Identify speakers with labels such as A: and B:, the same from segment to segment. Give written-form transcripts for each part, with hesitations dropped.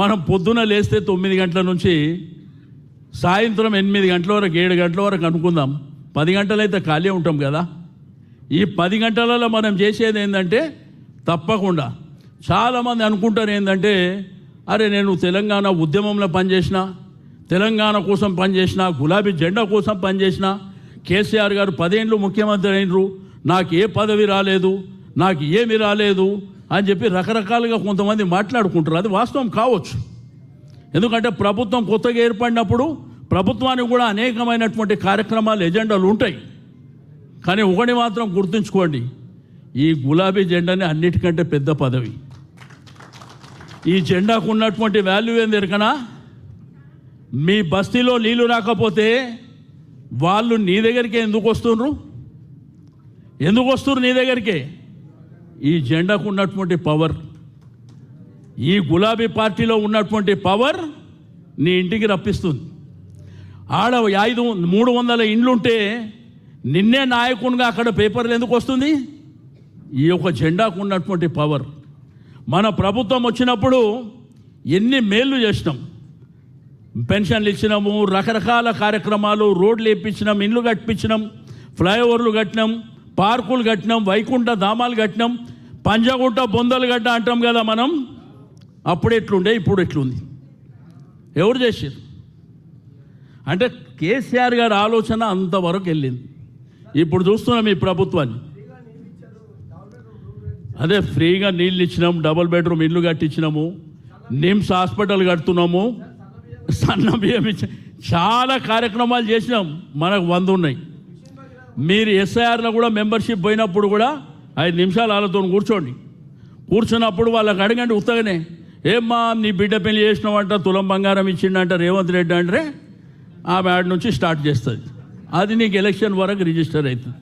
A: మనం పొద్దున లేస్తే 9 గంటల నుంచి సాయంత్రం 8 గంటల వరకు 7 గంటల వరకు అనుకుందాం, 10 గంటలైతే ఖాళీ ఉంటాం కదా. ఈ 10 గంటలలో మనం చేసేది ఏంటంటే, తప్పకుండా చాలామంది అనుకుంటారు ఏంటంటే, అరే నేను తెలంగాణ ఉద్యమంలో పనిచేసిన, తెలంగాణ కోసం పనిచేసిన, గులాబీ జెండా కోసం పనిచేసిన, కేసీఆర్ గారు 10 ఏళ్ళు ముఖ్యమంత్రి అయినరు, నాకు ఏ పదవి రాలేదు, నాకు ఏమి రాలేదు అని చెప్పి రకరకాలుగా కొంతమంది మాట్లాడుకుంటారు. అది వాస్తవం కావచ్చు, ఎందుకంటే ప్రభుత్వం కొత్తగా ఏర్పడినప్పుడు ప్రభుత్వానికి కూడా అనేకమైనటువంటి కార్యక్రమాలు, ఎజెండాలు ఉంటాయి. కానీ ఒకటి మాత్రం గుర్తుంచుకోండి, ఈ గులాబీ జెండానే అన్నిటికంటే పెద్ద పదవి. ఈ జెండాకు ఉన్నటువంటి వాల్యూ ఏంది ఎరకనా? మీ బస్తీలో నీళ్లు రాకపోతే వాళ్ళు నీ దగ్గరికే ఎందుకు వస్తున్నారు? ఎందుకు వస్తున్నారు నీ దగ్గరికే? ఈ జెండాకు ఉన్నటువంటి పవర్, ఈ గులాబీ పార్టీలో ఉన్నటువంటి పవర్ నీ ఇంటికి రప్పిస్తుంది. ఆడ 300 ఇండ్లుంటే నిన్నే నాయకునిగా అక్కడ పేపర్లు ఎందుకు వస్తుంది? ఈ యొక్క జెండాకు ఉన్నటువంటి పవర్. మన ప్రభుత్వం వచ్చినప్పుడు ఎన్ని మేళ్ళు చేసినాం, పెన్షన్లు ఇచ్చినాము, రకరకాల కార్యక్రమాలు, రోడ్లు వేయించినాం, ఇండ్లు కట్టించినాం, ఫ్లైఓవర్లు కట్టినాం, పార్కులు కట్టినాం, వైకుంఠ ధామాలు కట్టినాం, పంజగుట్ట బొందలు గడ్డ అంటాం కదా మనం. అప్పుడు ఎట్లుండే, ఇప్పుడు ఎట్లుంది? ఎవరు చేసారు? అంటే కేసీఆర్ గారి ఆలోచన అంతవరకు వెళ్ళింది. ఇప్పుడు చూస్తున్నాం ఈ ప్రభుత్వాన్ని, అదే ఫ్రీగా నీళ్ళు ఇచ్చినాం, డబుల్ బెడ్రూమ్ ఇల్లు కట్టించినాము, నిమ్స్ హాస్పిటల్ కడుతున్నాము, సన్న బియ్యం ఇచ్చి చాలా కార్యక్రమాలు చేసినాం. మనకు 100 ఉన్నాయి. మీరు ఎస్ఐఆర్లో కూడా మెంబర్షిప్ పోయినప్పుడు కూడా 5 నిమిషాలు వాళ్ళతో కూర్చున్నప్పుడు వాళ్ళకి అడగండి ఉత్తగానే, ఏమ్మా నీ బిడ్డ పెళ్లి చేసినావంట, తులం బంగారం ఇచ్చిండంట రేవంత్ రెడ్డి అంటే ఆమె ఆడ నుంచి స్టార్ట్ చేస్తుంది. అది నీకు ఎలక్షన్ వరకు రిజిస్టర్ అవుతుంది.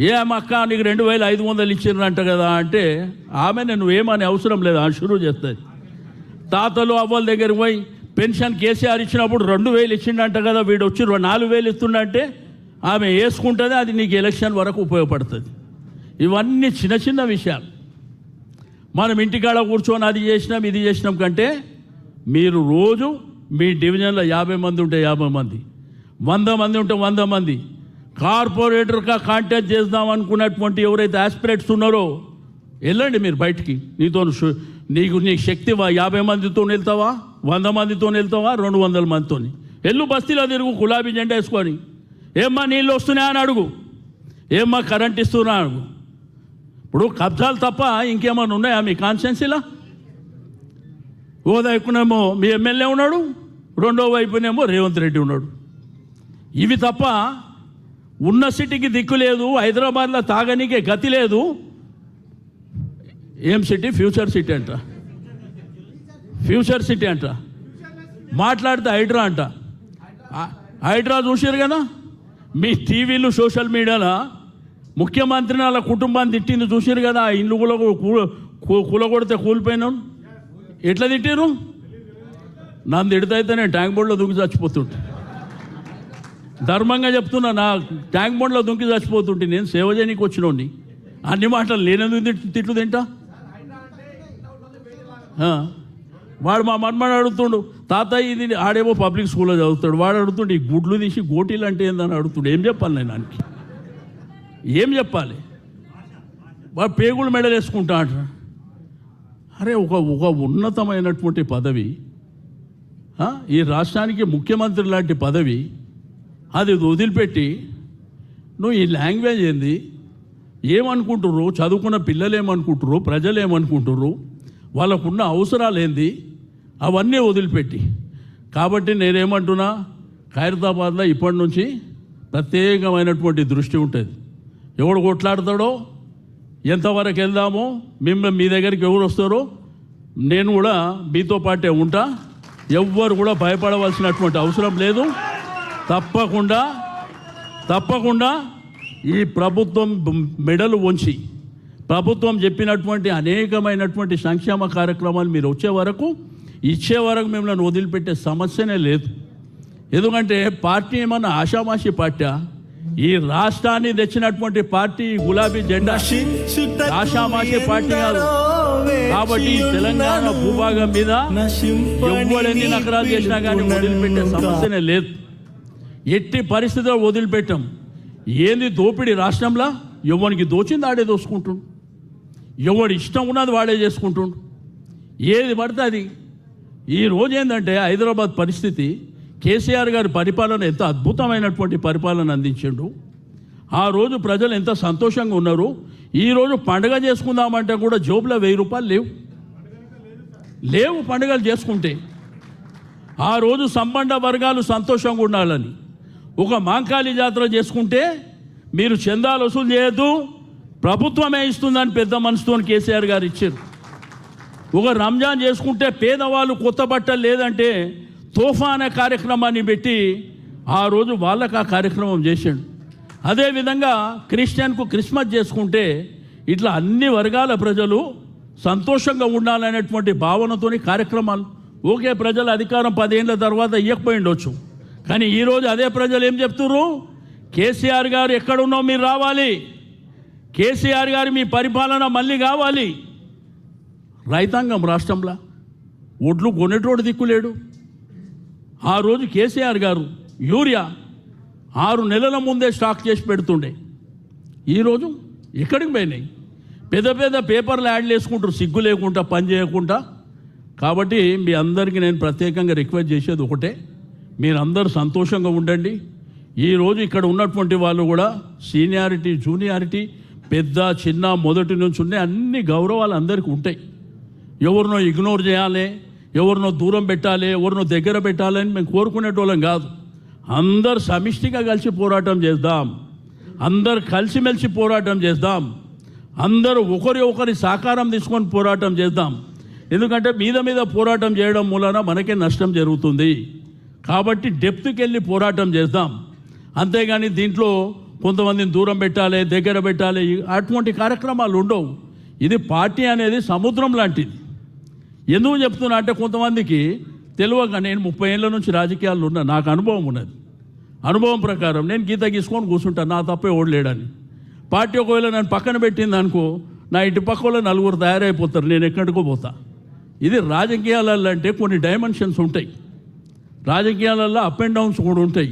A: ఏమక్క నీకు 2500 ఇచ్చిండ్రంట కదా అంటే ఆమె నువ్వేమని అవసరం లేదు, ఆ షురూ చేస్తుంది. తాతలు అవ్వల దగ్గరికి పోయి పెన్షన్ కేసీఆర్ ఇచ్చినప్పుడు 2000 ఇచ్చిండంట కదా, వీడు వచ్చి 4000 ఇస్తుండంటే ఆమె వేసుకుంటుంది. అది నీకు ఎలక్షన్ వరకు ఉపయోగపడుతుంది. ఇవన్నీ చిన్న చిన్న విషయాలు. మనం ఇంటికాడ కూర్చొని అది చేసినాం ఇది చేసినాం కంటే, మీరు రోజు మీ డివిజన్లో 50 మంది ఉంటే 50 మంది, 100 మంది ఉంటే 100 మంది కార్పొరేటర్గా కాంటాక్ట్ చేద్దాం అనుకున్నటువంటి ఎవరైతే ఆస్పిరేట్స్ ఉన్నారో వెళ్ళండి మీరు బయటికి. నీకు శక్తి 50 మందితో వెళ్తావా, 100 మందితో వెళ్తావా, 200 మందితో వెళ్ళు. బస్తీలో తిరుగు, గులాబీ జెండా వేసుకొని. ఏమ్మా నీళ్ళు వస్తున్నాయా అని అడుగు, ఏమ్మా కరెంట్ ఇస్తున్నా అడుగు. ఇప్పుడు కబ్జాలు తప్ప ఇంకేమైనా ఉన్నాయా మీ కాన్స్టిట్యున్సీలో? ఓ వైపునేమో మీ ఎమ్మెల్యే ఉన్నాడు, రెండో వైపునేమో రేవంత్ రెడ్డి ఉన్నాడు. ఇవి తప్ప ఉన్న సిటీకి దిక్కు లేదు. హైదరాబాద్లో తాగనీకే గతి లేదు. ఏం సిటీ? ఫ్యూచర్ సిటీ అంట, ఫ్యూచర్ సిటీ అంట. మాట్లాడితే హైడ్రా అంట. హైడ్రా చూసారు కదా మీ టీవీలు, సోషల్ మీడియాలో. ముఖ్యమంత్రిని వాళ్ళ కుటుంబాన్ని తిట్టింది చూసారు కదా. ఆ ఇల్లు కూలగొడితే కూలిపోయినాం. ఎట్లా తిట్టారు? నన్ను తిడితే నేను ట్యాంక్ బండ్లో దుంకి చచ్చిపోతుంటే, ధర్మంగా చెప్తున్నా, నా ట్యాంక్ బండ్లో దుంకి చచ్చిపోతుంటే నేను సేవ చేయడానికి వచ్చినోండి. అన్ని మాటలు లేనెందుకు తిట్లు తింటా? వాడు మా మన్మని అడుగుతుండు, తాతయ్య ఇది ఆడేమో పబ్లిక్ స్కూల్లో చదువుతాడు, వాడు అడుగుతుండు ఈ గుడ్లు తీసి గోటీలు అంటే ఏందని అడుగుతుండు. ఏం చెప్పాలి నేను దానికి? ఏం చెప్పాలి? వాడు పేగులు మెడలు వేసుకుంటా అంటారు. అరే ఒక ఉన్నతమైనటువంటి పదవి, ఈ రాష్ట్రానికి ముఖ్యమంత్రి లాంటి పదవి, అది వదిలిపెట్టి నువ్వు ఈ లాంగ్వేజ్ ఏంది? ఏమనుకుంటుర్రు? చదువుకున్న పిల్లలు ఏమనుకుంటుర్రు? ప్రజలు ఏమనుకుంటుర్రు? వాళ్ళకున్న అవసరాలు ఏంది? అవన్నీ వదిలిపెట్టి. కాబట్టి నేనేమంటున్నా, ఖైరతాబాద్లో ఇప్పటి నుంచి ప్రత్యేకమైనటువంటి దృష్టి ఉంటుంది. ఎవడు కొట్లాడతాడో, ఎంతవరకు వెళ్దామో, మీ దగ్గరికి ఎవరు వస్తారో నేను కూడా మీతో పాటే ఉంటా. ఎవ్వరు కూడా భయపడవలసినటువంటి అవసరం లేదు. తప్పకుండా ఈ ప్రభుత్వం మెడలు వంచి ప్రభుత్వం చెప్పినటువంటి అనేకమైనటువంటి సంక్షేమ కార్యక్రమాలు మీరు ఇచ్చే వరకు మిమ్మల్ని వదిలిపెట్టే సమస్యనే లేదు. ఎందుకంటే పార్టీ ఏమన్నా ఆషామాషి పార్టీ? ఈ రాష్ట్రాన్ని తెచ్చినటువంటి పార్టీ గులాబీ జెండా ఆషామాషి పార్టీ కాదు. కాబట్టి ఈ తెలంగాణ భూభాగం మీద ఎవ్వడెన్ని నగరాలు చేసినా కానీ వదిలిపెట్టే సమస్యనే లేదు. ఎట్టి పరిస్థితుల్లో వదిలిపెట్టాం. ఏంది దోపిడీ రాష్ట్రంలో? ఎవరికి దోచింది ఆడే దోసుకుంటుండు, ఎవడు ఇష్టం ఉన్నది వాడే చేసుకుంటుండు, ఏది పడితే అది. ఈరోజు ఏంటంటే హైదరాబాద్ పరిస్థితి, కేసీఆర్ గారి పరిపాలన ఎంత అద్భుతమైనటువంటి పరిపాలన అందించిండు. ఆ రోజు ప్రజలు ఎంత సంతోషంగా ఉన్నారు. ఈరోజు పండుగ చేసుకుందామంటే కూడా జోబులో 1000 రూపాయలు లేవు పండుగలు చేసుకుంటే. ఆ రోజు సంబంధ వర్గాలు సంతోషంగా ఉండాలని ఒక మాంకాళి జాతర చేసుకుంటే మీరు చందాలు వసూలు చేయొద్దు, ప్రభుత్వమే ఇస్తుందని పెద్ద మనసుతో కేసీఆర్ గారు ఇచ్చారు. ఒక రంజాన్ చేసుకుంటే పేదవాళ్ళు కొత్త బట్టలు లేదంటే తోఫా అనే కార్యక్రమాన్ని పెట్టి ఆ రోజు వాళ్ళకు ఆ కార్యక్రమం చేశాడు. అదేవిధంగా క్రిస్టియన్కు క్రిస్మస్ చేసుకుంటే ఇట్లా అన్ని వర్గాల ప్రజలు సంతోషంగా ఉండాలనేటువంటి భావనతోని కార్యక్రమాలు. ఓకే, ప్రజల అధికారం 10 ఏళ్ళ తర్వాత ఇవ్వకపోయిండొచ్చు, కానీ ఈరోజు అదే ప్రజలు ఏం చెప్తున్నారు? కేసీఆర్ గారు ఎక్కడున్నో మీరు రావాలి, కేసీఆర్ గారు మీ పరిపాలన మళ్ళీ కావాలి. రైతాంగం రాష్ట్రంలో ఒడ్లు కొనేటోడు దిక్కులేడు. ఆ రోజు కేసీఆర్ గారు యూరియా 6 నెలల ముందే స్టాక్ చేసి పెడుతుండే. ఈరోజు ఎక్కడికి పోయినాయి? పెద్ద పెద్ద పేపర్లు యాడ్లు వేసుకుంటారు సిగ్గు లేకుండా, పని చేయకుండా. కాబట్టి మీ అందరికీ నేను ప్రత్యేకంగా రిక్వెస్ట్ చేసేది ఒకటే, మీరందరూ సంతోషంగా ఉండండి. ఈరోజు ఇక్కడ ఉన్నటువంటి వాళ్ళు కూడా సీనియారిటీ, జూనియారిటీ, పెద్ద చిన్న మొదటి నుంచి ఉన్నాయి, అన్ని గౌరవాలు అందరికీ ఉంటాయి. ఎవరినో ఇగ్నోర్ చేయాలి, ఎవరినో దూరం పెట్టాలి, ఎవరినో దగ్గర పెట్టాలని మేము కోరుకునేటోళ్ళం కాదు. అందరు సమిష్టిగా కలిసి పోరాటం చేద్దాం, అందరు కలిసిమెలిసి పోరాటం చేద్దాం, అందరూ ఒకరి సహకారం తీసుకొని పోరాటం చేద్దాం. ఎందుకంటే మీద పోరాటం చేయడం మూలన మనకే నష్టం జరుగుతుంది. కాబట్టి డెప్త్కి వెళ్ళి పోరాటం చేద్దాం. అంతేగాని దీంట్లో కొంతమందిని దూరం పెట్టాలి, దగ్గర పెట్టాలి, అటువంటి కార్యక్రమాలు ఉండవు. ఇది పార్టీ అనేది సముద్రం లాంటిది. ఎందుకు చెప్తున్నా అంటే కొంతమందికి తెలియక, నేను 30 ఏళ్ళ నుంచి రాజకీయాల్లో ఉన్నా, నాకు అనుభవం ఉన్నది. అనుభవం ప్రకారం నేను గీత గీసుకొని కూర్చుంటాను, నా తప్పే ఓడలేడని. పార్టీ ఒకవేళ నన్ను పక్కన పెట్టింది అనుకో, నా ఇటు పక్కలో 4 తయారైపోతారు, నేను ఎక్కడికో పోతా. ఇది రాజకీయాలలో అంటే కొన్ని డైమెన్షన్స్ ఉంటాయి. రాజకీయాలలో అప్ అండ్ డౌన్స్ కూడా ఉంటాయి.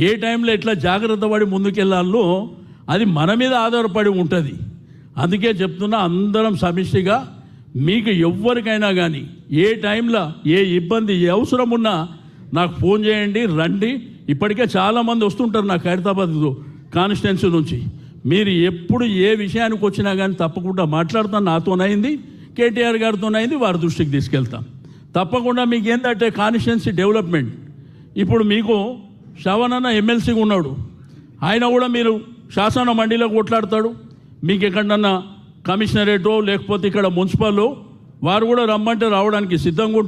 A: ఏ టైంలో ఎట్లా జాగ్రత్త పడి ముందుకెళ్ళాలో అది మన మీద ఆధారపడి ఉంటుంది. అందుకే చెప్తున్నా, అందరం సమిష్టిగా మీకు ఎవ్వరికైనా కానీ ఏ టైంలో ఏ ఇబ్బంది, ఏ అవసరం ఉన్నా నాకు ఫోన్ చేయండి, రండి. ఇప్పటికే చాలామంది వస్తుంటారు నాకు ఖైరతాబాద్ కాన్స్టిట్యున్సీ నుంచి. మీరు ఎప్పుడు ఏ విషయానికి వచ్చినా కానీ తప్పకుండా మాట్లాడతాను. నాతోనైంది, కేటీఆర్ గారితోనైంది, వారి దృష్టికి తీసుకెళ్తాం. తప్పకుండా మీకు ఏంటంటే కాన్స్టిట్యున్సీ డెవలప్మెంట్. ఇప్పుడు మీకు శ్రవణన్న ఎమ్మెల్సీగా ఉన్నాడు, ఆయన కూడా మీరు శాసన మండలిలో కొట్లాడతాడు. మీకు ఎక్కడన్నా కమిషనరేటో లేకపోతే ఇక్కడ మున్సిపల్లో వారు కూడా రమ్మంటే రావడానికి సిద్ధంగా ఉంటారు.